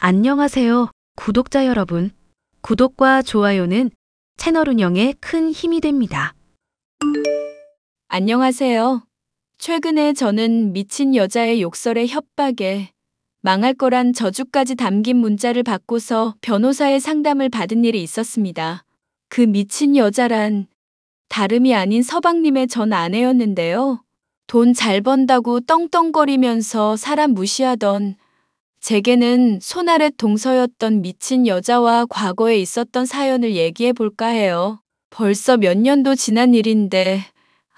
안녕하세요, 구독자 여러분. 구독과 좋아요는 채널 운영에 큰 힘이 됩니다. 안녕하세요. 최근에 저는 미친 여자의 욕설에 협박에 망할 거란 저주까지 담긴 문자를 받고서 변호사의 상담을 받은 일이 있었습니다. 그 미친 여자란 다름이 아닌 서방님의 전 아내였는데요. 돈 잘 번다고 떵떵거리면서 사람 무시하던 제게는 손아랫 동서였던 미친 여자와 과거에 있었던 사연을 얘기해 볼까 해요. 벌써 몇 년도 지난 일인데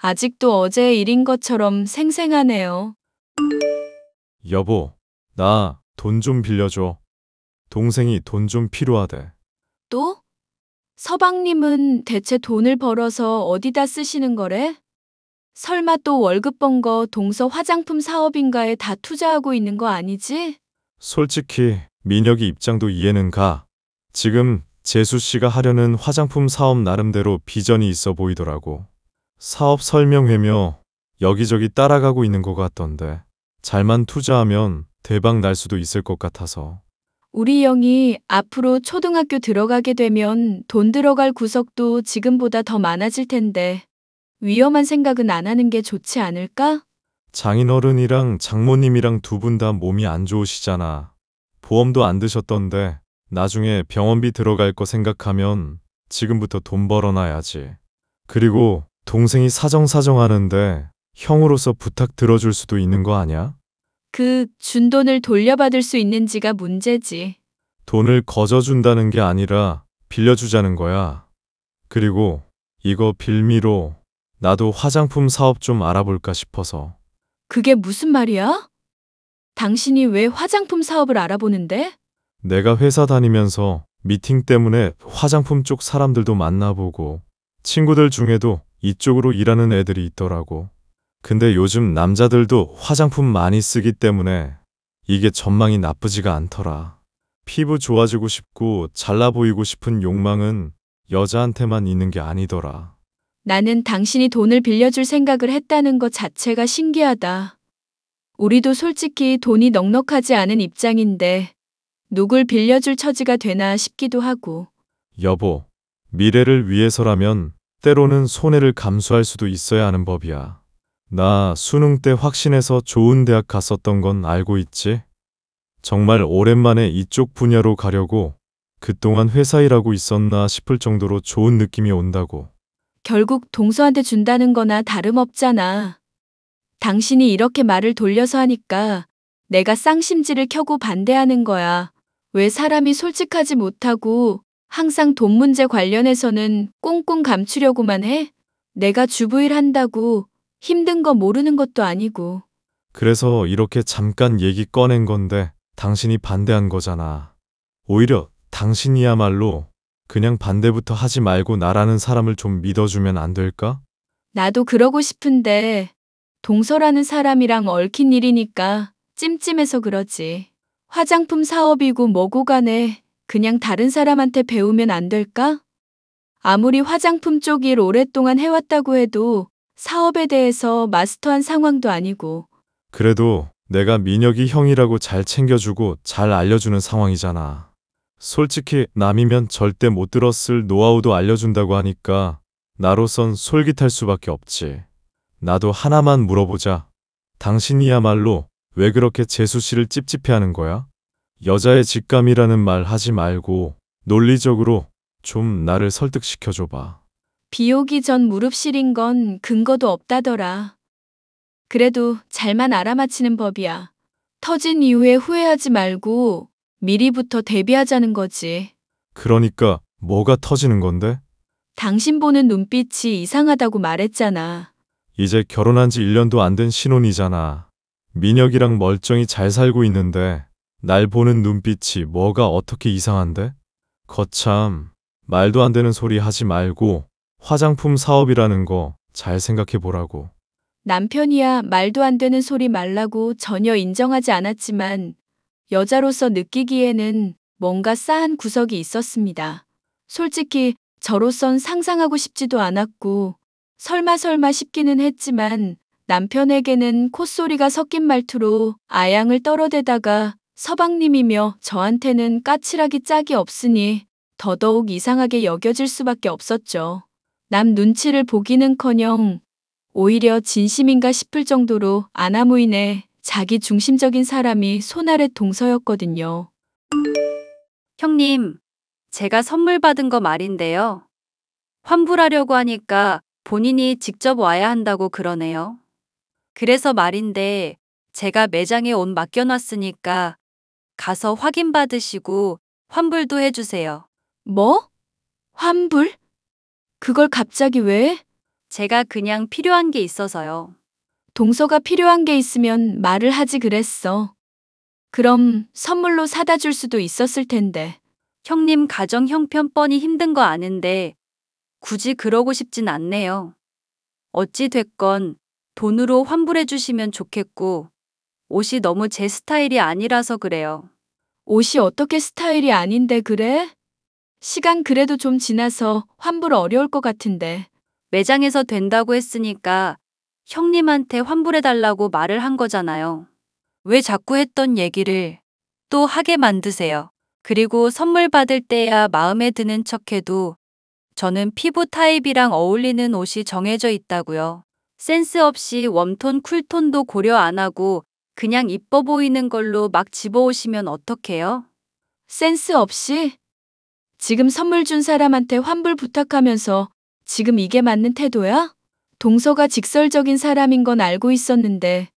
아직도 어제의 일인 것처럼 생생하네요. 여보, 나 돈 좀 빌려줘. 동생이 돈 좀 필요하대. 또? 서방님은 대체 돈을 벌어서 어디다 쓰시는 거래? 설마 또 월급 번 거 동서 화장품 사업인가에 다 투자하고 있는 거 아니지? 솔직히 민혁이 입장도 이해는 가. 지금 재수 씨가 하려는 화장품 사업 나름대로 비전이 있어 보이더라고. 사업 설명회며 여기저기 따라가고 있는 것 같던데. 잘만 투자하면 대박 날 수도 있을 것 같아서. 우리 영이 앞으로 초등학교 들어가게 되면 돈 들어갈 구석도 지금보다 더 많아질 텐데 위험한 생각은 안 하는 게 좋지 않을까? 장인어른이랑 장모님이랑 두 분 다 몸이 안 좋으시잖아. 보험도 안 드셨던데 나중에 병원비 들어갈 거 생각하면 지금부터 돈 벌어놔야지. 그리고 동생이 사정사정 하는데 형으로서 부탁 들어줄 수도 있는 거 아니야? 그 준 돈을 돌려받을 수 있는지가 문제지. 돈을 거저준다는 게 아니라 빌려주자는 거야. 그리고 이거 빌미로 나도 화장품 사업 좀 알아볼까 싶어서. 그게 무슨 말이야? 당신이 왜 화장품 사업을 알아보는데? 내가 회사 다니면서 미팅 때문에 화장품 쪽 사람들도 만나보고 친구들 중에도 이쪽으로 일하는 애들이 있더라고. 근데 요즘 남자들도 화장품 많이 쓰기 때문에 이게 전망이 나쁘지가 않더라. 피부 좋아지고 싶고 잘나 보이고 싶은 욕망은 여자한테만 있는 게 아니더라. 나는 당신이 돈을 빌려줄 생각을 했다는 것 자체가 신기하다. 우리도 솔직히 돈이 넉넉하지 않은 입장인데 누굴 빌려줄 처지가 되나 싶기도 하고. 여보, 미래를 위해서라면 때로는 손해를 감수할 수도 있어야 하는 법이야. 나 수능 때 확신해서 좋은 대학 갔었던 건 알고 있지? 정말 오랜만에 이쪽 분야로 가려고 그동안 회사 일하고 있었나 싶을 정도로 좋은 느낌이 온다고. 결국 동서한테 준다는 거나 다름없잖아. 당신이 이렇게 말을 돌려서 하니까 내가 쌍심지를 켜고 반대하는 거야. 왜 사람이 솔직하지 못하고 항상 돈 문제 관련해서는 꽁꽁 감추려고만 해? 내가 주부일 한다고 힘든 거 모르는 것도 아니고. 그래서 이렇게 잠깐 얘기 꺼낸 건데 당신이 반대한 거잖아. 오히려 당신이야말로 그냥 반대부터 하지 말고 나라는 사람을 좀 믿어주면 안 될까? 나도 그러고 싶은데 동서라는 사람이랑 얽힌 일이니까 찜찜해서 그러지. 화장품 사업이고 뭐고 간에 그냥 다른 사람한테 배우면 안 될까? 아무리 화장품 쪽 일 오랫동안 해왔다고 해도 사업에 대해서 마스터한 상황도 아니고. 그래도 내가 민혁이 형이라고 잘 챙겨주고 잘 알려주는 상황이잖아. 솔직히 남이면 절대 못 들었을 노하우도 알려준다고 하니까 나로선 솔깃할 수밖에 없지. 나도 하나만 물어보자. 당신이야말로 왜 그렇게 재수 씨를 찝찝해하는 거야? 여자의 직감이라는 말 하지 말고 논리적으로 좀 나를 설득시켜줘봐. 비 오기 전 무릎 시린 건 근거도 없다더라. 그래도 잘만 알아맞히는 법이야. 터진 이후에 후회하지 말고 미리부터 대비하자는 거지. 그러니까 뭐가 터지는 건데? 당신 보는 눈빛이 이상하다고 말했잖아. 이제 결혼한 지 1년도 안 된 신혼이잖아. 민혁이랑 멀쩡히 잘 살고 있는데 날 보는 눈빛이 뭐가 어떻게 이상한데? 거참, 말도 안 되는 소리 하지 말고 화장품 사업이라는 거 잘 생각해 보라고. 남편이야 말도 안 되는 소리 말라고 전혀 인정하지 않았지만 여자로서 느끼기에는 뭔가 싸한 구석이 있었습니다. 솔직히 저로선 상상하고 싶지도 않았고 설마 싶기는 했지만 남편에게는 콧소리가 섞인 말투로 아양을 떨어대다가 서방님이며 저한테는 까칠하기 짝이 없으니 더더욱 이상하게 여겨질 수밖에 없었죠. 남 눈치를 보기는커녕 오히려 진심인가 싶을 정도로 아나무인의 자기 중심적인 사람이 손아래 동서였거든요. 형님, 제가 선물 받은 거 말인데요. 환불하려고 하니까 본인이 직접 와야 한다고 그러네요. 그래서 말인데 제가 매장에 옷 맡겨놨으니까 가서 확인받으시고 환불도 해주세요. 뭐? 환불? 그걸 갑자기 왜? 제가 그냥 필요한 게 있어서요. 동서가 필요한 게 있으면 말을 하지 그랬어. 그럼 선물로 사다 줄 수도 있었을 텐데. 형님 가정 형편뻔히 힘든 거 아는데 굳이 그러고 싶진 않네요. 어찌 됐건 돈으로 환불해 주시면 좋겠고 옷이 너무 제 스타일이 아니라서 그래요. 옷이 어떻게 스타일이 아닌데 그래? 시간 그래도 좀 지나서 환불 어려울 것 같은데. 매장에서 된다고 했으니까 형님한테 환불해 달라고 말을 한 거잖아요. 왜 자꾸 했던 얘기를 또 하게 만드세요. 그리고 선물 받을 때야 마음에 드는 척해도 저는 피부 타입이랑 어울리는 옷이 정해져 있다고요. 센스 없이 웜톤, 쿨톤도 고려 안 하고 그냥 이뻐 보이는 걸로 막 집어오시면 어떡해요? 센스 없이? 지금 선물 준 사람한테 환불 부탁하면서 지금 이게 맞는 태도야? 동서가 직설적인 사람인 건 알고 있었는데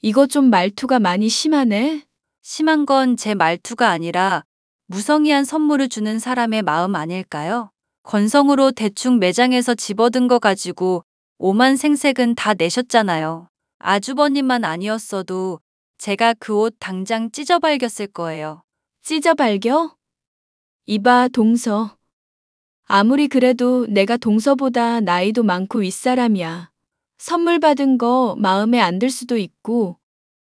이거 좀 말투가 많이 심하네. 심한 건 제 말투가 아니라 무성의한 선물을 주는 사람의 마음 아닐까요? 건성으로 대충 매장에서 집어든 거 가지고 오만 생색은 다 내셨잖아요. 아주버님만 아니었어도 제가 그 옷 당장 찢어발겼을 거예요. 찢어발겨? 이봐, 동서. 아무리 그래도 내가 동서보다 나이도 많고 윗사람이야. 선물 받은 거 마음에 안 들 수도 있고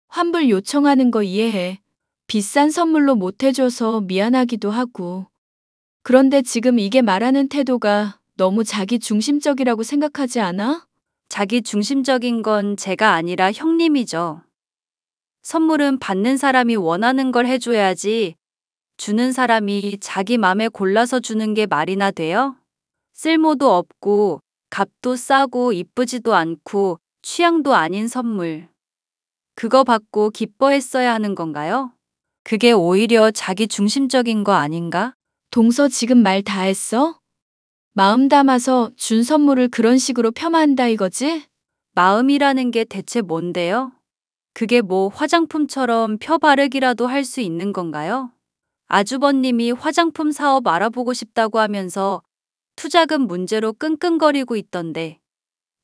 환불 요청하는 거 이해해. 비싼 선물로 못 해줘서 미안하기도 하고. 그런데 지금 이게 말하는 태도가 너무 자기 중심적이라고 생각하지 않아? 자기 중심적인 건 제가 아니라 형님이죠. 선물은 받는 사람이 원하는 걸 해줘야지 주는 사람이 자기 맘에 골라서 주는 게 말이나 돼요? 쓸모도 없고 값도 싸고 이쁘지도 않고 취향도 아닌 선물. 그거 받고 기뻐했어야 하는 건가요? 그게 오히려 자기 중심적인 거 아닌가? 동서 지금 말 다 했어? 마음 담아서 준 선물을 그런 식으로 폄하한다 이거지? 마음이라는 게 대체 뭔데요? 그게 뭐 화장품처럼 펴 바르기라도 할 수 있는 건가요? 아주버님이 화장품 사업 알아보고 싶다고 하면서 투자금 문제로 끙끙거리고 있던데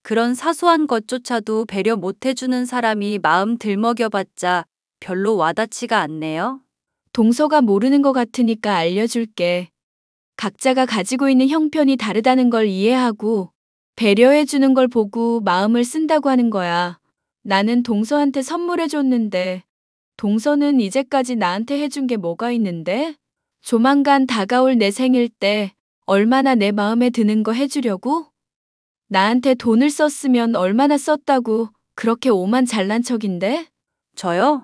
그런 사소한 것조차도 배려 못 해주는 사람이 마음 들먹여봤자 별로 와닿지가 않네요. 동서가 모르는 것 같으니까 알려줄게. 각자가 가지고 있는 형편이 다르다는 걸 이해하고 배려해주는 걸 보고 마음을 쓴다고 하는 거야. 나는 동서한테 선물해줬는데 동서는 이제까지 나한테 해준 게 뭐가 있는데? 조만간 다가올 내 생일 때 얼마나 내 마음에 드는 거 해주려고? 나한테 돈을 썼으면 얼마나 썼다고 그렇게 오만 잘난 척인데? 저요?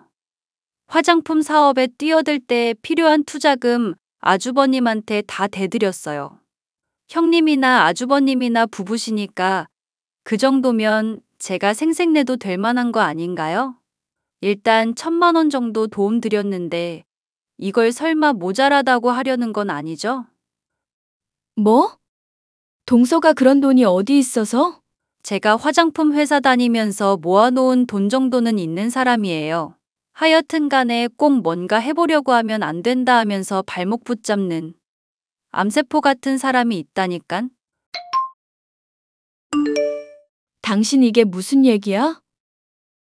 화장품 사업에 뛰어들 때 필요한 투자금 아주버님한테 다 대드렸어요. 형님이나 아주버님이나 부부시니까 그 정도면 제가 생색내도 될 만한 거 아닌가요? 일단 1,000만 원 정도 도움 드렸는데 이걸 설마 모자라다고 하려는 건 아니죠? 뭐? 동서가 그런 돈이 어디 있어서? 제가 화장품 회사 다니면서 모아놓은 돈 정도는 있는 사람이에요. 하여튼 간에 꼭 뭔가 해보려고 하면 안 된다 하면서 발목 붙잡는 암세포 같은 사람이 있다니깐? 당신 이게 무슨 얘기야?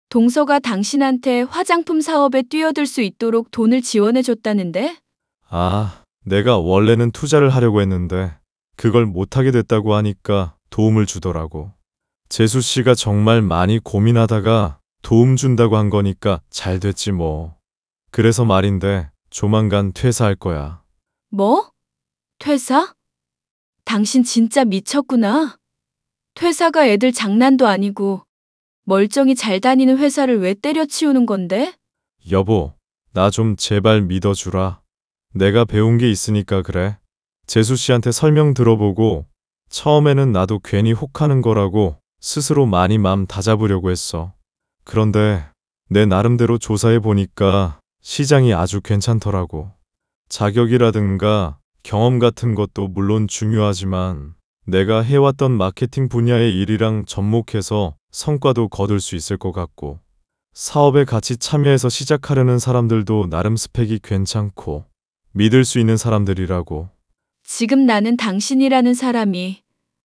동서가 당신한테 화장품 사업에 뛰어들 수 있도록 돈을 지원해줬다는데? 아, 내가 원래는 투자를 하려고 했는데 그걸 못하게 됐다고 하니까 도움을 주더라고. 재수 씨가 정말 많이 고민하다가 도움 준다고 한 거니까 잘 됐지 뭐. 그래서 말인데 조만간 퇴사할 거야. 뭐? 퇴사? 당신 진짜 미쳤구나. 퇴사가 애들 장난도 아니고 멀쩡히 잘 다니는 회사를 왜 때려치우는 건데? 여보, 나 좀 제발 믿어주라. 내가 배운 게 있으니까 그래. 재수 씨한테 설명 들어보고 처음에는 나도 괜히 혹하는 거라고 스스로 많이 맘 다잡으려고 했어. 그런데 내 나름대로 조사해 보니까 시장이 아주 괜찮더라고. 자격이라든가 경험 같은 것도 물론 중요하지만 내가 해왔던 마케팅 분야의 일이랑 접목해서 성과도 거둘 수 있을 것 같고 사업에 같이 참여해서 시작하려는 사람들도 나름 스펙이 괜찮고 믿을 수 있는 사람들이라고. 지금 나는 당신이라는 사람이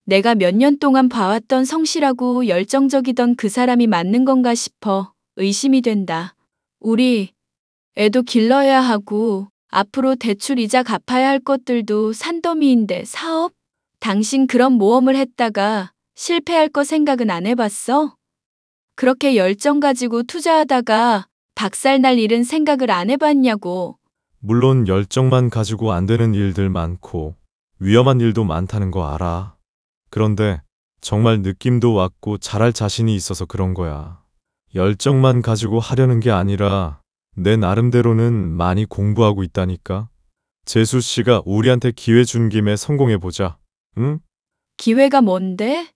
내가 몇 년 동안 봐왔던 성실하고 열정적이던 그 사람이 맞는 건가 싶어 의심이 된다. 우리 애도 길러야 하고 앞으로 대출 이자 갚아야 할 것들도 산더미인데 사업? 당신 그런 모험을 했다가 실패할 거 생각은 안 해봤어? 그렇게 열정 가지고 투자하다가 박살날 일은 생각을 안 해봤냐고. 물론 열정만 가지고 안 되는 일들 많고 위험한 일도 많다는 거 알아. 그런데 정말 느낌도 왔고 잘할 자신이 있어서 그런 거야. 열정만 가지고 하려는 게 아니라 내 나름대로는 많이 공부하고 있다니까. 재수 씨가 우리한테 기회 준 김에 성공해보자. 응? 기회가 뭔데?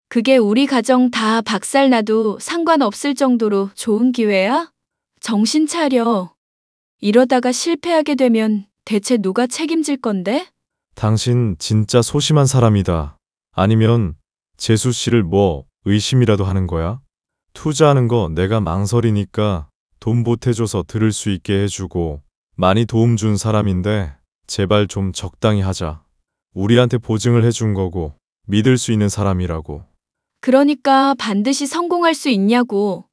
그게 우리 가정 다 박살나도 상관없을 정도로 좋은 기회야? 정신 차려. 이러다가 실패하게 되면 대체 누가 책임질 건데? 당신 진짜 소심한 사람이다. 아니면 재수 씨를 뭐 의심이라도 하는 거야? 투자하는 거 내가 망설이니까 돈 보태줘서 들을 수 있게 해주고 많이 도움 준 사람인데 제발 좀 적당히 하자. 우리한테 보증을 해준 거고 믿을 수 있는 사람이라고. 그러니까 반드시 성공할 수 있냐고.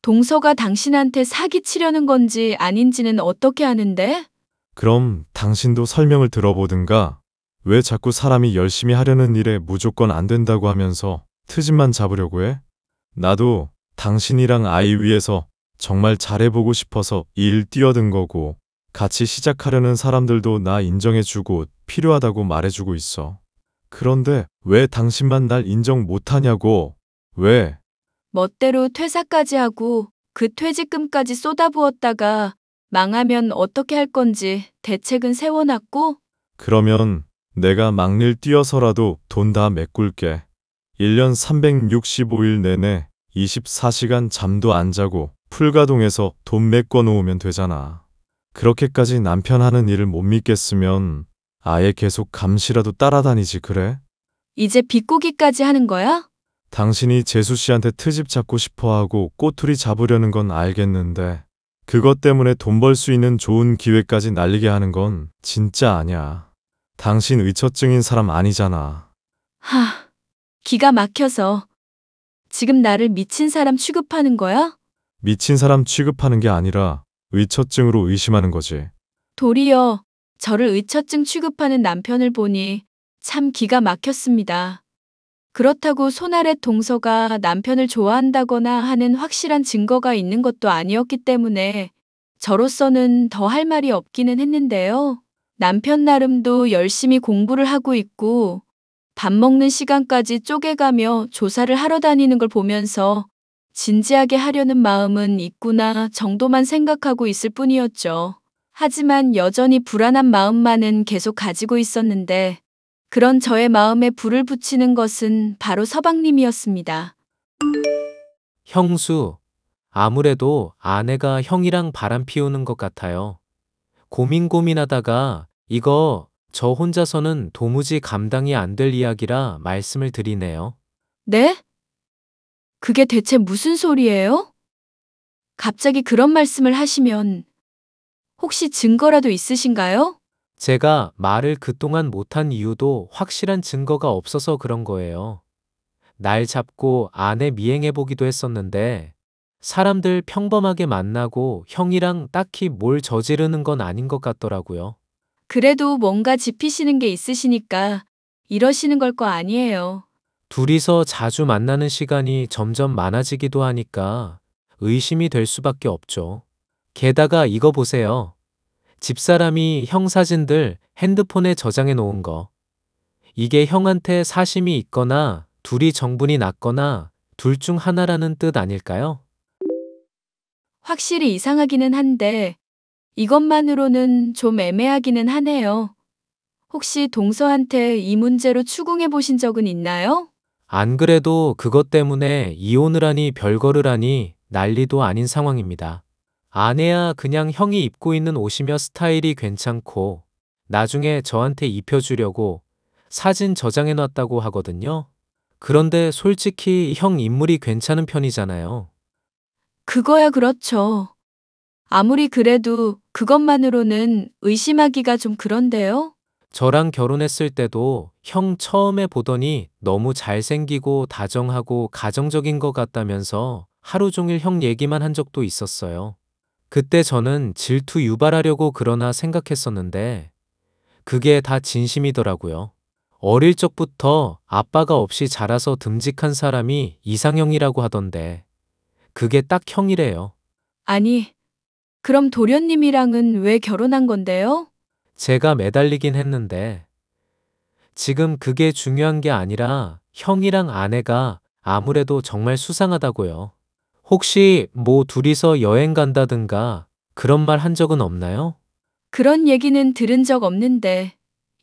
동서가 당신한테 사기치려는 건지 아닌지는 어떻게 아는데? 그럼 당신도 설명을 들어보든가. 왜 자꾸 사람이 열심히 하려는 일에 무조건 안 된다고 하면서 트집만 잡으려고 해? 나도 당신이랑 아이 위해서 정말 잘해보고 싶어서 이 일 뛰어든 거고 같이 시작하려는 사람들도 나 인정해주고 필요하다고 말해주고 있어. 그런데 왜 당신만 날 인정 못하냐고. 왜? 멋대로 퇴사까지 하고 그 퇴직금까지 쏟아부었다가 망하면 어떻게 할 건지 대책은 세워놨고? 그러면 내가 막일 뛰어서라도 돈 다 메꿀게. 1년 365일 내내 24시간 잠도 안 자고 풀가동해서 돈 메꿔 놓으면 되잖아. 그렇게까지 남편 하는 일을 못 믿겠으면 아예 계속 감시라도 따라다니지 그래? 이제 비꼬기까지 하는 거야? 당신이 재수 씨한테 트집 잡고 싶어하고 꼬투리 잡으려는 건 알겠는데 그것 때문에 돈 벌 수 있는 좋은 기회까지 날리게 하는 건 진짜 아니야. 당신 의처증인 사람 아니잖아. 하, 기가 막혀서. 지금 나를 미친 사람 취급하는 거야? 미친 사람 취급하는 게 아니라 의처증으로 의심하는 거지. 도리어 저를 의처증 취급하는 남편을 보니 참 기가 막혔습니다. 그렇다고 손아랫 동서가 남편을 좋아한다거나 하는 확실한 증거가 있는 것도 아니었기 때문에 저로서는 더 할 말이 없기는 했는데요. 남편 나름도 열심히 공부를 하고 있고 밥 먹는 시간까지 쪼개가며 조사를 하러 다니는 걸 보면서 진지하게 하려는 마음은 있구나 정도만 생각하고 있을 뿐이었죠. 하지만 여전히 불안한 마음만은 계속 가지고 있었는데 그런 저의 마음에 불을 붙이는 것은 바로 서방님이었습니다. 형수, 아무래도 아내가 형이랑 바람 피우는 것 같아요. 고민하다가 이거 저 혼자서는 도무지 감당이 안 될 이야기라 말씀을 드리네요. 네? 그게 대체 무슨 소리예요? 갑자기 그런 말씀을 하시면 혹시 증거라도 있으신가요? 제가 말을 그동안 못한 이유도 확실한 증거가 없어서 그런 거예요. 날 잡고 아내 미행해보기도 했었는데 사람들 평범하게 만나고 형이랑 딱히 뭘 저지르는 건 아닌 것 같더라고요. 그래도 뭔가 짚히시는 게 있으시니까 이러시는 걸 거 아니에요. 둘이서 자주 만나는 시간이 점점 많아지기도 하니까 의심이 될 수밖에 없죠. 게다가 이거 보세요. 집사람이 형 사진들 핸드폰에 저장해 놓은 거. 이게 형한테 사심이 있거나 둘이 정분이 났거나 둘 중 하나라는 뜻 아닐까요? 확실히 이상하기는 한데 이것만으로는 좀 애매하기는 하네요. 혹시 동서한테 이 문제로 추궁해 보신 적은 있나요? 안 그래도 그것 때문에 이혼을 하니 별거를 하니 난리도 아닌 상황입니다. 아내야 그냥 형이 입고 있는 옷이며 스타일이 괜찮고 나중에 저한테 입혀주려고 사진 저장해 놨다고 하거든요. 그런데 솔직히 형 인물이 괜찮은 편이잖아요. 그거야 그렇죠. 아무리 그래도 그것만으로는 의심하기가 좀 그런데요? 저랑 결혼했을 때도 형 처음에 보더니 너무 잘생기고 다정하고 가정적인 것 같다면서 하루 종일 형 얘기만 한 적도 있었어요. 그때 저는 질투 유발하려고 그러나 생각했었는데 그게 다 진심이더라고요. 어릴 적부터 아빠가 없이 자라서 듬직한 사람이 이상형이라고 하던데 그게 딱 형이래요. 아니, 그럼 도련님이랑은 왜 결혼한 건데요? 제가 매달리긴 했는데 지금 그게 중요한 게 아니라 형이랑 아내가 아무래도 정말 수상하다고요. 혹시 뭐 둘이서 여행 간다든가 그런 말 한 적은 없나요? 그런 얘기는 들은 적 없는데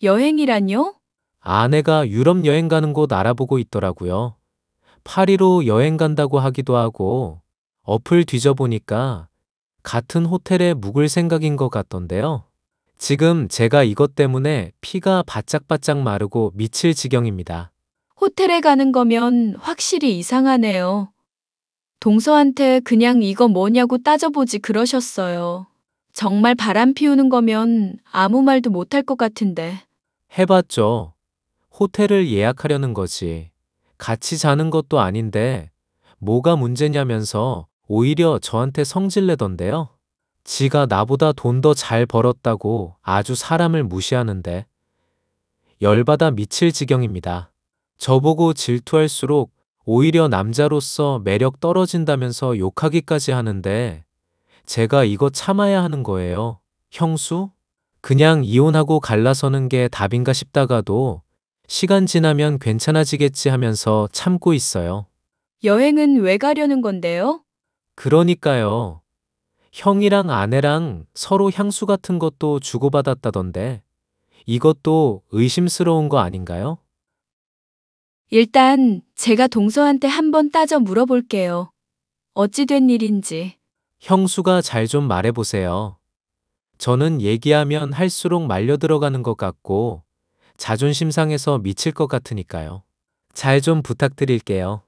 여행이란요? 아내가 유럽 여행 가는 곳 알아보고 있더라고요. 파리로 여행 간다고 하기도 하고 어플 뒤져보니까 같은 호텔에 묵을 생각인 것 같던데요. 지금 제가 이것 때문에 피가 바짝바짝 마르고 미칠 지경입니다. 호텔에 가는 거면 확실히 이상하네요. 동서한테 그냥 이거 뭐냐고 따져보지 그러셨어요. 정말 바람 피우는 거면 아무 말도 못할 것 같은데. 해봤죠. 호텔을 예약하려는 거지. 같이 자는 것도 아닌데 뭐가 문제냐면서 오히려 저한테 성질내던데요. 지가 나보다 돈 더 잘 벌었다고 아주 사람을 무시하는데 열받아 미칠 지경입니다. 저보고 질투할수록 오히려 남자로서 매력 떨어진다면서 욕하기까지 하는데 제가 이거 참아야 하는 거예요. 형수? 그냥 이혼하고 갈라서는 게 답인가 싶다가도 시간 지나면 괜찮아지겠지 하면서 참고 있어요. 여행은 왜 가려는 건데요? 그러니까요. 형이랑 아내랑 서로 향수 같은 것도 주고받았다던데 이것도 의심스러운 거 아닌가요? 일단 제가 동서한테 한번 따져 물어볼게요. 어찌 된 일인지. 형수가 잘 좀 말해보세요. 저는 얘기하면 할수록 말려 들어가는 것 같고 자존심 상해서 미칠 것 같으니까요. 잘 좀 부탁드릴게요.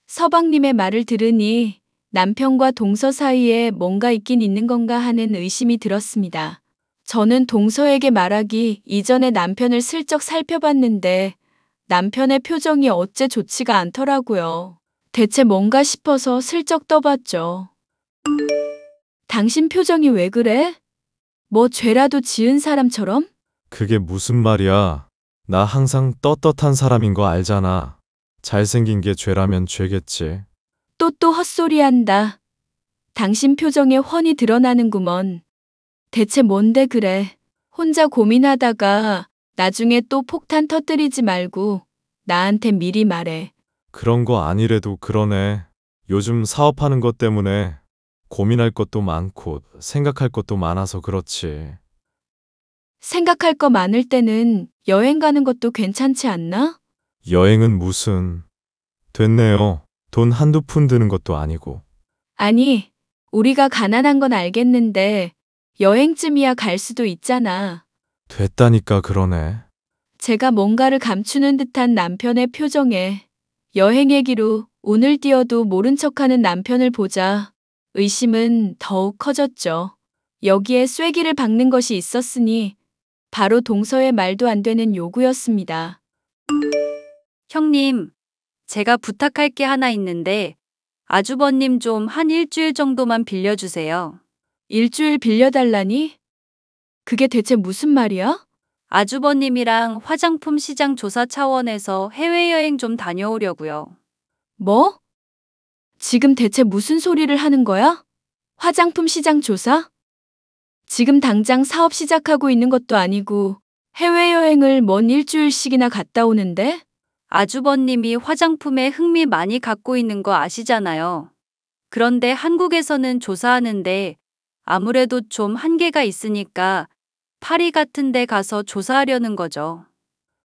서방님의 말을 들으니 남편과 동서 사이에 뭔가 있긴 있는 건가 하는 의심이 들었습니다. 저는 동서에게 말하기 이전에 남편을 슬쩍 살펴봤는데 남편의 표정이 어째 좋지가 않더라고요. 대체 뭔가 싶어서 슬쩍 떠봤죠. 당신 표정이 왜 그래? 뭐 죄라도 지은 사람처럼? 그게 무슨 말이야? 나 항상 떳떳한 사람인 거 알잖아. 잘생긴 게 죄라면 죄겠지. 또 헛소리한다. 당신 표정에 훤히 드러나는구먼. 대체 뭔데 그래? 혼자 고민하다가 나중에 또 폭탄 터뜨리지 말고 나한테 미리 말해. 그런 거 아니래도 그러네. 요즘 사업하는 것 때문에 고민할 것도 많고 생각할 것도 많아서 그렇지. 생각할 거 많을 때는 여행 가는 것도 괜찮지 않나? 여행은 무슨. 됐네요. 돈 한두 푼 드는 것도 아니고. 아니, 우리가 가난한 건 알겠는데 여행쯤이야 갈 수도 있잖아. 됐다니까 그러네. 제가 뭔가를 감추는 듯한 남편의 표정에 여행 얘기로 운을 띄어도 모른 척하는 남편을 보자 의심은 더욱 커졌죠. 여기에 쐐기를 박는 것이 있었으니 바로 동서의 말도 안 되는 요구였습니다. 형님, 제가 부탁할 게 하나 있는데 아주버님 좀 한 일주일 정도만 빌려주세요. 일주일 빌려달라니? 그게 대체 무슨 말이야? 아주버님이랑 화장품 시장 조사 차원에서 해외여행 좀 다녀오려고요. 뭐? 지금 대체 무슨 소리를 하는 거야? 화장품 시장 조사? 지금 당장 사업 시작하고 있는 것도 아니고 해외여행을 뭔 일주일씩이나 갔다 오는데? 아주버님이 화장품에 흥미 많이 갖고 있는 거 아시잖아요. 그런데 한국에서는 조사하는데 아무래도 좀 한계가 있으니까 파리 같은 데 가서 조사하려는 거죠.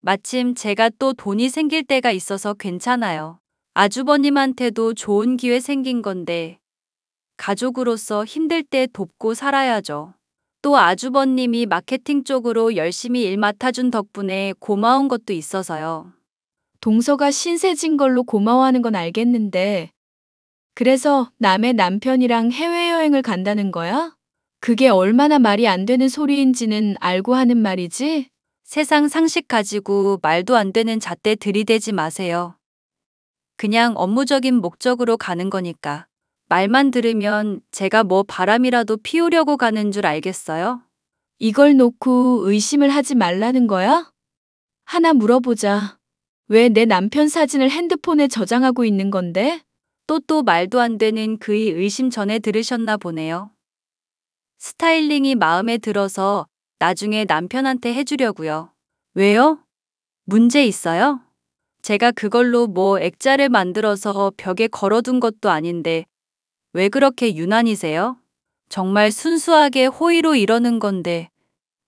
마침 제가 또 돈이 생길 때가 있어서 괜찮아요. 아주버님한테도 좋은 기회 생긴 건데 가족으로서 힘들 때 돕고 살아야죠. 또 아주버님이 마케팅 쪽으로 열심히 일 맡아준 덕분에 고마운 것도 있어서요. 동서가 신세진 걸로 고마워하는 건 알겠는데, 그래서 남의 남편이랑 해외여행을 간다는 거야? 그게 얼마나 말이 안 되는 소리인지는 알고 하는 말이지? 세상 상식 가지고 말도 안 되는 잣대 들이대지 마세요. 그냥 업무적인 목적으로 가는 거니까. 말만 들으면 제가 뭐 바람이라도 피우려고 가는 줄 알겠어요? 이걸 놓고 의심을 하지 말라는 거야? 하나 물어보자. 왜 내 남편 사진을 핸드폰에 저장하고 있는 건데? 또 말도 안 되는 그의 의심 전에 들으셨나 보네요. 스타일링이 마음에 들어서 나중에 남편한테 해주려고요. 왜요? 문제 있어요? 제가 그걸로 뭐 액자를 만들어서 벽에 걸어둔 것도 아닌데 왜 그렇게 유난이세요? 정말 순수하게 호의로 이러는 건데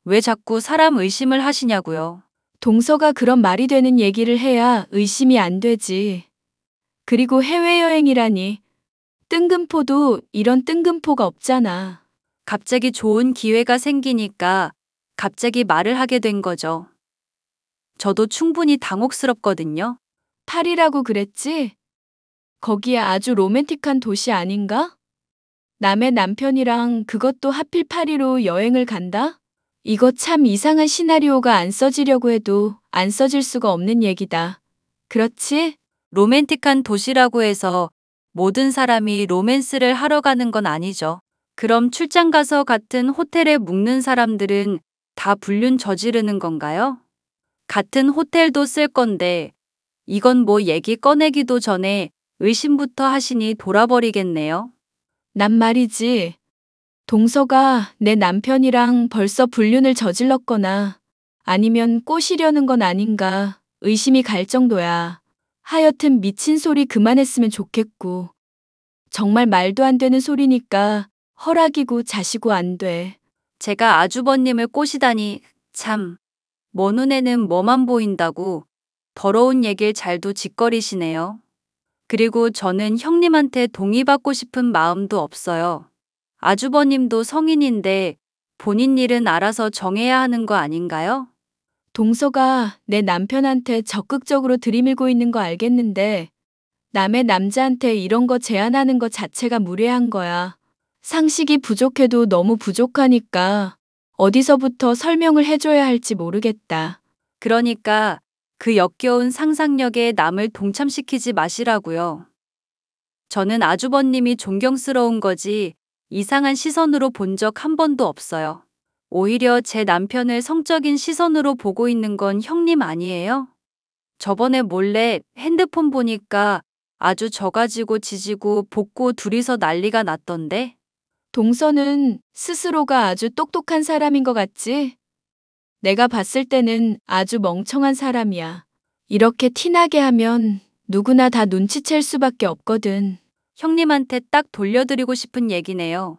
왜 자꾸 사람 의심을 하시냐고요. 동서가 그런 말이 되는 얘기를 해야 의심이 안 되지. 그리고 해외여행이라니. 뜬금포도 이런 뜬금포가 없잖아. 갑자기 좋은 기회가 생기니까 갑자기 말을 하게 된 거죠. 저도 충분히 당혹스럽거든요. 파리라고 그랬지? 거기에 아주 로맨틱한 도시 아닌가? 남의 남편이랑 그것도 하필 파리로 여행을 간다? 이거 참 이상한 시나리오가 안 써지려고 해도 안 써질 수가 없는 얘기다. 그렇지? 로맨틱한 도시라고 해서 모든 사람이 로맨스를 하러 가는 건 아니죠. 그럼 출장 가서 같은 호텔에 묵는 사람들은 다 불륜 저지르는 건가요? 같은 호텔도 쓸 건데 이건 뭐 얘기 꺼내기도 전에 의심부터 하시니 돌아버리겠네요. 난 말이지. 동서가 내 남편이랑 벌써 불륜을 저질렀거나 아니면 꼬시려는 건 아닌가 의심이 갈 정도야. 하여튼 미친 소리 그만했으면 좋겠고. 정말 말도 안 되는 소리니까 허락이고 자시고 안 돼. 제가 아주버님을 꼬시다니 참, 뭐 눈에는 뭐만 보인다고 더러운 얘길 잘도 짓거리시네요. 그리고 저는 형님한테 동의받고 싶은 마음도 없어요. 아주버님도 성인인데 본인 일은 알아서 정해야 하는 거 아닌가요? 동서가 내 남편한테 적극적으로 들이밀고 있는 거 알겠는데 남의 남자한테 이런 거 제안하는 거 자체가 무례한 거야. 상식이 부족해도 너무 부족하니까 어디서부터 설명을 해줘야 할지 모르겠다. 그러니까 그 역겨운 상상력에 남을 동참시키지 마시라고요. 저는 아주버님이 존경스러운 거지 이상한 시선으로 본 적 한 번도 없어요. 오히려 제 남편을 성적인 시선으로 보고 있는 건 형님 아니에요? 저번에 몰래 핸드폰 보니까 아주 저 가지고 지지고 볶고 둘이서 난리가 났던데? 동서는 스스로가 아주 똑똑한 사람인 것 같지? 내가 봤을 때는 아주 멍청한 사람이야. 이렇게 티나게 하면 누구나 다 눈치챌 수밖에 없거든. 형님한테 딱 돌려드리고 싶은 얘기네요.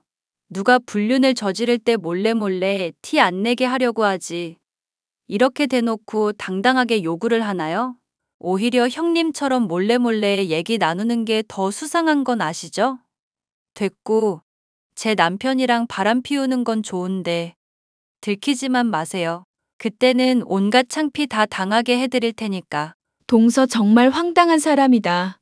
누가 불륜을 저지를 때 몰래 티 안 내게 하려고 하지. 이렇게 대놓고 당당하게 요구를 하나요? 오히려 형님처럼 몰래 얘기 나누는 게 더 수상한 건 아시죠? 됐고, 제 남편이랑 바람 피우는 건 좋은데 들키지만 마세요. 그때는 온갖 창피 다 당하게 해드릴 테니까. 동서 정말 황당한 사람이다.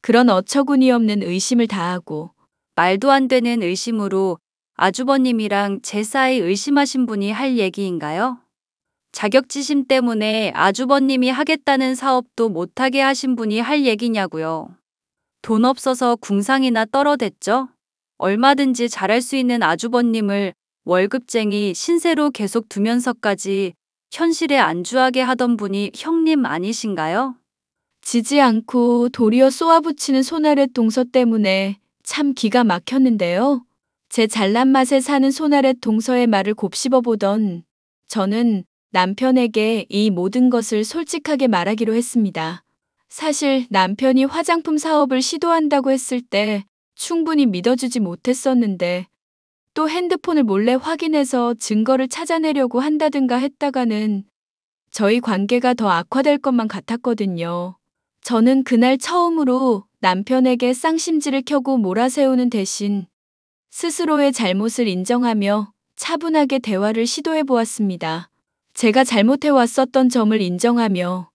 그런 어처구니 없는 의심을 다하고. 말도 안 되는 의심으로 아주버님이랑 제 사이 의심하신 분이 할 얘기인가요? 자격지심 때문에 아주버님이 하겠다는 사업도 못하게 하신 분이 할 얘기냐고요. 돈 없어서 궁상이나 떨어댔죠? 얼마든지 잘할 수 있는 아주버님을 월급쟁이 신세로 계속 두면서까지 현실에 안주하게 하던 분이 형님 아니신가요? 지지 않고 도리어 쏘아붙이는 손아랫 동서 때문에 참 기가 막혔는데요. 제 잘난 맛에 사는 손아랫 동서의 말을 곱씹어 보던 저는 남편에게 이 모든 것을 솔직하게 말하기로 했습니다. 사실 남편이 화장품 사업을 시도한다고 했을 때 충분히 믿어주지 못했었는데 또 핸드폰을 몰래 확인해서 증거를 찾아내려고 한다든가 했다가는 저희 관계가 더 악화될 것만 같았거든요. 저는 그날 처음으로 남편에게 쌍심지를 켜고 몰아세우는 대신 스스로의 잘못을 인정하며 차분하게 대화를 시도해 보았습니다. 제가 잘못해왔었던 점을 인정하며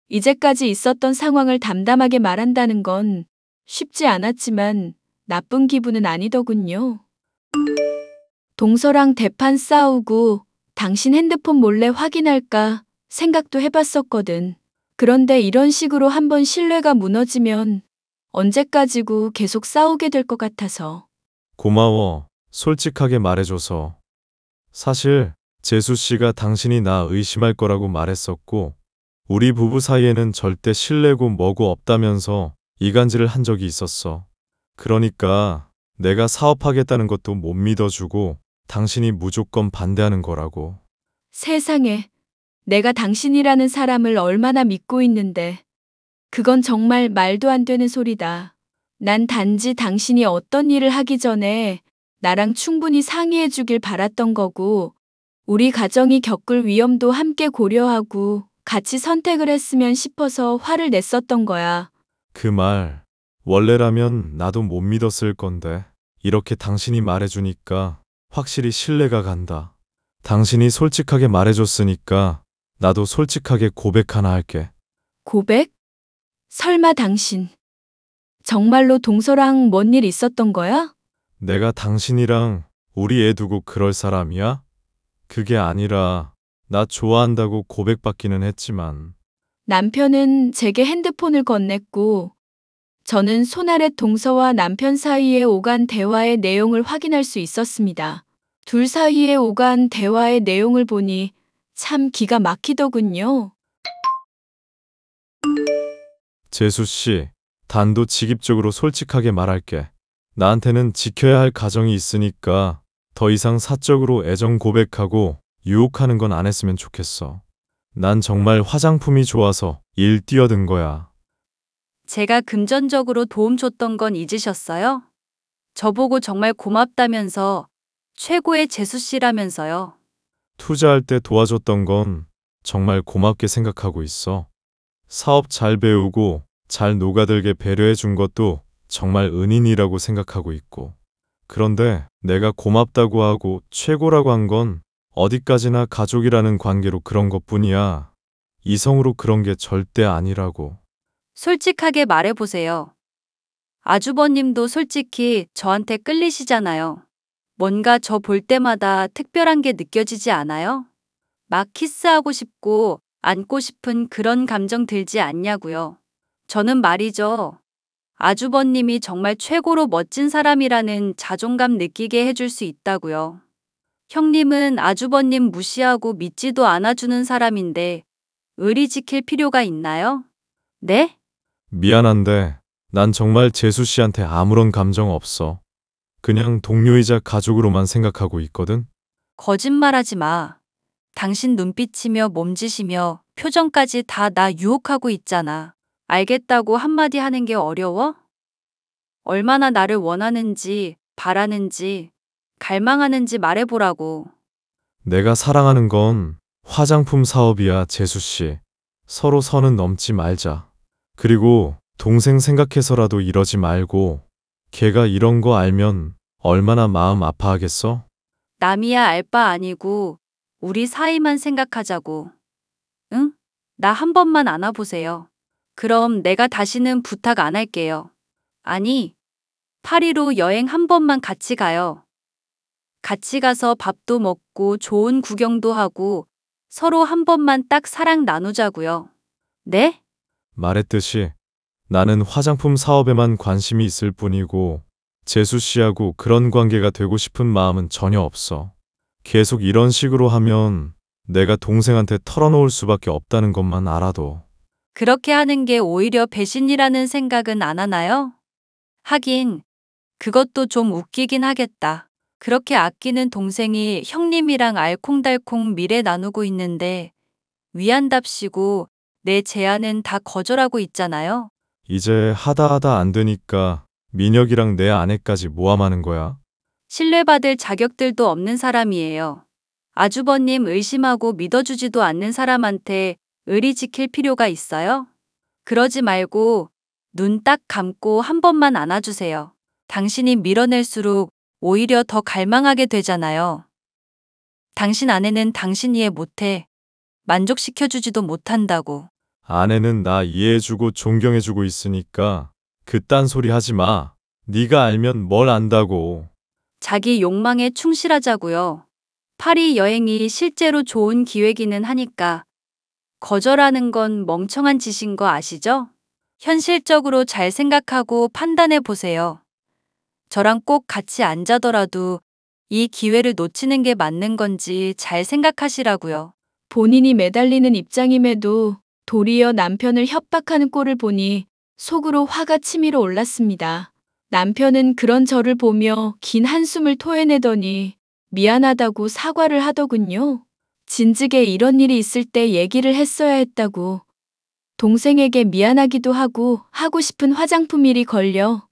이제까지 있었던 상황을 담담하게 말한다는 건 쉽지 않았지만 나쁜 기분은 아니더군요. 동서랑 대판 싸우고 당신 핸드폰 몰래 확인할까 생각도 해봤었거든. 그런데 이런 식으로 한번 신뢰가 무너지면 언제까지고 계속 싸우게 될 것 같아서. 고마워. 솔직하게 말해줘서. 사실 재수 씨가 당신이 나 의심할 거라고 말했었고 우리 부부 사이에는 절대 신뢰고 뭐고 없다면서 이간질을 한 적이 있었어. 그러니까 내가 사업하겠다는 것도 못 믿어주고 당신이 무조건 반대하는 거라고. 세상에, 내가 당신이라는 사람을 얼마나 믿고 있는데. 그건 정말 말도 안 되는 소리다. 난 단지 당신이 어떤 일을 하기 전에 나랑 충분히 상의해 주길 바랐던 거고, 우리 가정이 겪을 위험도 함께 고려하고 같이 선택을 했으면 싶어서 화를 냈었던 거야. 그 말 원래라면 나도 못 믿었을 건데 이렇게 당신이 말해주니까 확실히 신뢰가 간다. 당신이 솔직하게 말해줬으니까 나도 솔직하게 고백 하나 할게. 고백? 설마 당신 정말로 동서랑 뭔 일 있었던 거야? 내가 당신이랑 우리 애 두고 그럴 사람이야? 그게 아니라 나 좋아한다고 고백받기는 했지만 남편은 제게 핸드폰을 건넸고 저는 손아래 동서와 남편 사이에 오간 대화의 내용을 확인할 수 있었습니다. 둘 사이에 오간 대화의 내용을 보니 참 기가 막히더군요. 재수 씨, 단도직입적으로 솔직하게 말할게. 나한테는 지켜야 할 가정이 있으니까 더 이상 사적으로 애정 고백하고 유혹하는 건 안 했으면 좋겠어. 난 정말 화장품이 좋아서 일 뛰어든 거야. 제가 금전적으로 도움 줬던 건 잊으셨어요? 저보고 정말 고맙다면서 최고의 재수 씨라면서요. 투자할 때 도와줬던 건 정말 고맙게 생각하고 있어. 사업 잘 배우고 잘 녹아들게 배려해 준 것도 정말 은인이라고 생각하고 있고. 그런데 내가 고맙다고 하고 최고라고 한 건 어디까지나 가족이라는 관계로 그런 것뿐이야. 이성으로 그런 게 절대 아니라고. 솔직하게 말해보세요. 아주버님도 솔직히 저한테 끌리시잖아요. 뭔가 저 볼 때마다 특별한 게 느껴지지 않아요? 막 키스하고 싶고 안고 싶은 그런 감정 들지 않냐고요. 저는 말이죠. 아주버님이 정말 최고로 멋진 사람이라는 자존감 느끼게 해줄 수 있다고요. 형님은 아주버님 무시하고 믿지도 않아주는 사람인데 의리 지킬 필요가 있나요? 네? 미안한데 난 정말 재수 씨한테 아무런 감정 없어. 그냥 동료이자 가족으로만 생각하고 있거든. 거짓말하지 마. 당신 눈빛이며 몸짓이며 표정까지 다 나 유혹하고 있잖아. 알겠다고 한마디 하는 게 어려워? 얼마나 나를 원하는지, 바라는지, 갈망하는지 말해보라고. 내가 사랑하는 건 화장품 사업이야, 재수 씨. 서로 선은 넘지 말자. 그리고 동생 생각해서라도 이러지 말고 걔가 이런 거 알면 얼마나 마음 아파하겠어? 남이야 알 바 아니고 우리 사이만 생각하자고. 응? 나 한 번만 안아보세요. 그럼 내가 다시는 부탁 안 할게요. 아니, 파리로 여행 한 번만 같이 가요. 같이 가서 밥도 먹고 좋은 구경도 하고 서로 한 번만 딱 사랑 나누자고요. 네? 말했듯이 나는 화장품 사업에만 관심이 있을 뿐이고 재수 씨하고 그런 관계가 되고 싶은 마음은 전혀 없어. 계속 이런 식으로 하면 내가 동생한테 털어놓을 수밖에 없다는 것만 알아도. 그렇게 하는 게 오히려 배신이라는 생각은 안 하나요? 하긴, 그것도 좀 웃기긴 하겠다. 그렇게 아끼는 동생이 형님이랑 알콩달콩 미래 나누고 있는데 위안답시고 내 제안은 다 거절하고 있잖아요. 이제 하다 안 되니까 민혁이랑 내 아내까지 모함하는 거야? 신뢰받을 자격들도 없는 사람이에요. 아주버님 의심하고 믿어주지도 않는 사람한테 의리 지킬 필요가 있어요? 그러지 말고 눈 딱 감고 한 번만 안아주세요. 당신이 밀어낼수록 오히려 더 갈망하게 되잖아요. 당신 아내는 당신 이해 못해. 만족시켜주지도 못한다고. 아내는 나 이해해주고 존경해주고 있으니까 그딴 소리 하지 마. 네가 알면 뭘 안다고. 자기 욕망에 충실하자고요. 파리 여행이 실제로 좋은 기회기는 하니까 거절하는 건 멍청한 짓인 거 아시죠? 현실적으로 잘 생각하고 판단해 보세요. 저랑 꼭 같이 안 자더라도 이 기회를 놓치는 게 맞는 건지 잘 생각하시라고요. 본인이 매달리는 입장임에도 도리어 남편을 협박하는 꼴을 보니 속으로 화가 치밀어 올랐습니다. 남편은 그런 저를 보며 긴 한숨을 토해내더니 미안하다고 사과를 하더군요. 진즉에 이런 일이 있을 때 얘기를 했어야 했다고. 동생에게 미안하기도 하고 싶은 화장품 일이 걸려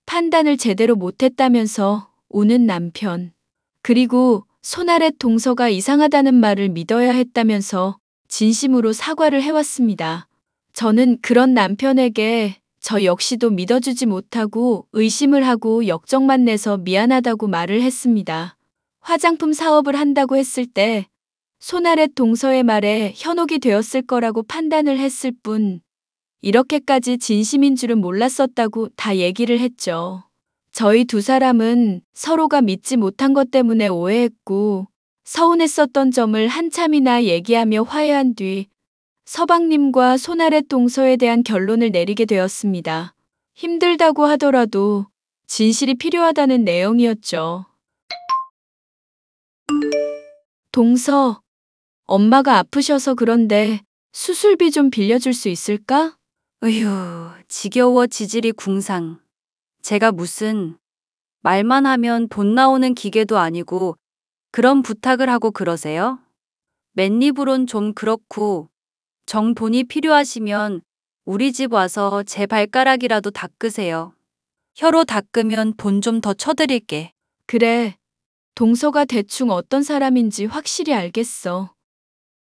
판단을 제대로 못했다면서 우는 남편. 그리고 손아랫 동서가 이상하다는 말을 믿어야 했다면서 진심으로 사과를 해왔습니다. 저는 그런 남편에게 저 역시도 믿어주지 못하고 의심을 하고 역정만 내서 미안하다고 말을 했습니다. 화장품 사업을 한다고 했을 때 손아랫 동서의 말에 현혹이 되었을 거라고 판단을 했을 뿐 이렇게까지 진심인 줄은 몰랐었다고 다 얘기를 했죠. 저희 두 사람은 서로가 믿지 못한 것 때문에 오해했고 서운했었던 점을 한참이나 얘기하며 화해한 뒤 서방님과 손아랫 동서에 대한 결론을 내리게 되었습니다. 힘들다고 하더라도 진실이 필요하다는 내용이었죠. 동서, 엄마가 아프셔서 그런데 수술비 좀 빌려줄 수 있을까? 으휴, 지겨워 지질이 궁상. 제가 무슨 말만 하면 돈 나오는 기계도 아니고 그런 부탁을 하고 그러세요? 맨입으론 좀 그렇고 정 돈이 필요하시면 우리 집 와서 제 발가락이라도 닦으세요. 혀로 닦으면 돈 좀 더 쳐드릴게. 그래, 동서가 대충 어떤 사람인지 확실히 알겠어.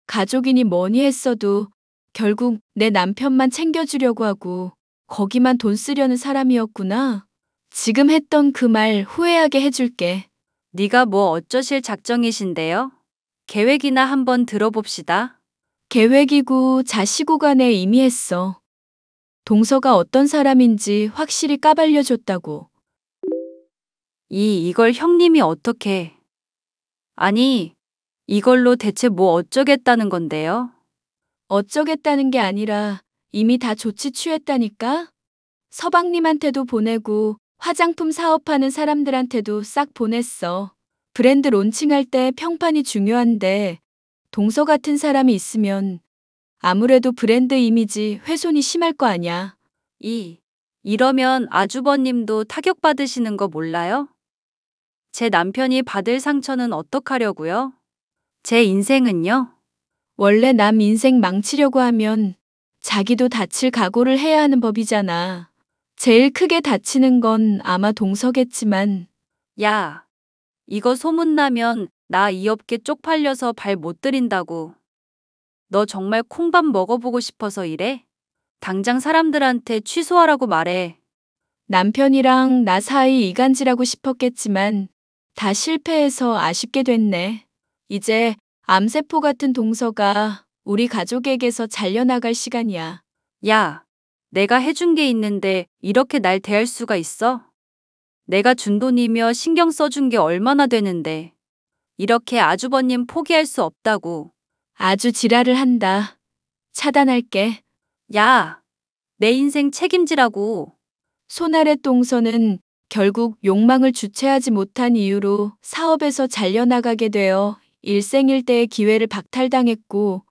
가족이니 뭐니 했어도 결국 내 남편만 챙겨주려고 하고 거기만 돈 쓰려는 사람이었구나. 지금 했던 그 말 후회하게 해줄게. 네가 뭐 어쩌실 작정이신데요? 계획이나 한번 들어봅시다. 계획이고 자시고 간에 이미 했어. 동서가 어떤 사람인지 확실히 까발려줬다고. 이걸 형님이 어떻게... 아니, 이걸로 대체 뭐 어쩌겠다는 건데요? 어쩌겠다는 게 아니라 이미 다 조치 취했다니까? 서방님한테도 보내고 화장품 사업하는 사람들한테도 싹 보냈어. 브랜드 론칭할 때 평판이 중요한데 동서 같은 사람이 있으면 아무래도 브랜드 이미지 훼손이 심할 거 아냐. 이러면 아주버님도 타격받으시는 거 몰라요? 제 남편이 받을 상처는 어떡하려고요? 제 인생은요? 원래 남 인생 망치려고 하면 자기도 다칠 각오를 해야 하는 법이잖아. 제일 크게 다치는 건 아마 동서겠지만 야, 이거 소문나면 나 이 업계 쪽팔려서 발 못 들인다고. 너 정말 콩밥 먹어보고 싶어서 이래? 당장 사람들한테 취소하라고 말해. 남편이랑 나 사이 이간질하고 싶었겠지만 다 실패해서 아쉽게 됐네. 이제 암세포 같은 동서가 우리 가족에게서 잘려나갈 시간이야. 야, 내가 해준 게 있는데 이렇게 날 대할 수가 있어? 내가 준 돈이며 신경 써준 게 얼마나 되는데. 이렇게 아주버님 포기할 수 없다고. 아주 지랄을 한다. 차단할게. 야, 내 인생 책임지라고. 손아랫 동서는 결국 욕망을 주체하지 못한 이유로 사업에서 잘려나가게 되어 일생일대의 기회를 박탈당했고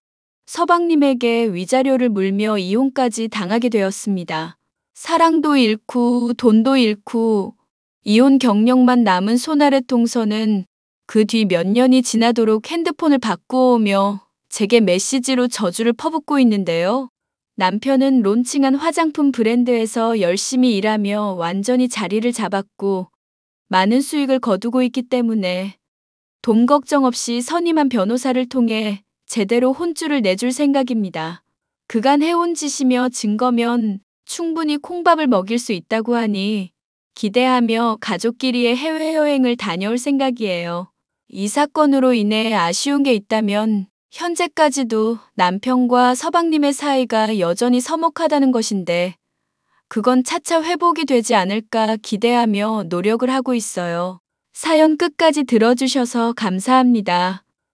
서방님에게 위자료를 물며 이혼까지 당하게 되었습니다. 사랑도 잃고 돈도 잃고 이혼 경력만 남은 손아랫 동서는 그 뒤 몇 년이 지나도록 핸드폰을 바꾸어 오며 제게 메시지로 저주를 퍼붓고 있는데요. 남편은 론칭한 화장품 브랜드에서 열심히 일하며 완전히 자리를 잡았고 많은 수익을 거두고 있기 때문에 돈 걱정 없이 선임한 변호사를 통해 제대로 혼쭐을 내줄 생각입니다. 그간 해온 짓이며 증거면 충분히 콩밥을 먹일 수 있다고 하니 기대하며 가족끼리의 해외여행을 다녀올 생각이에요. 이 사건으로 인해 아쉬운 게 있다면 현재까지도 남편과 서방님의 사이가 여전히 서먹하다는 것인데 그건 차차 회복이 되지 않을까 기대하며 노력을 하고 있어요. 사연 끝까지 들어주셔서 감사합니다.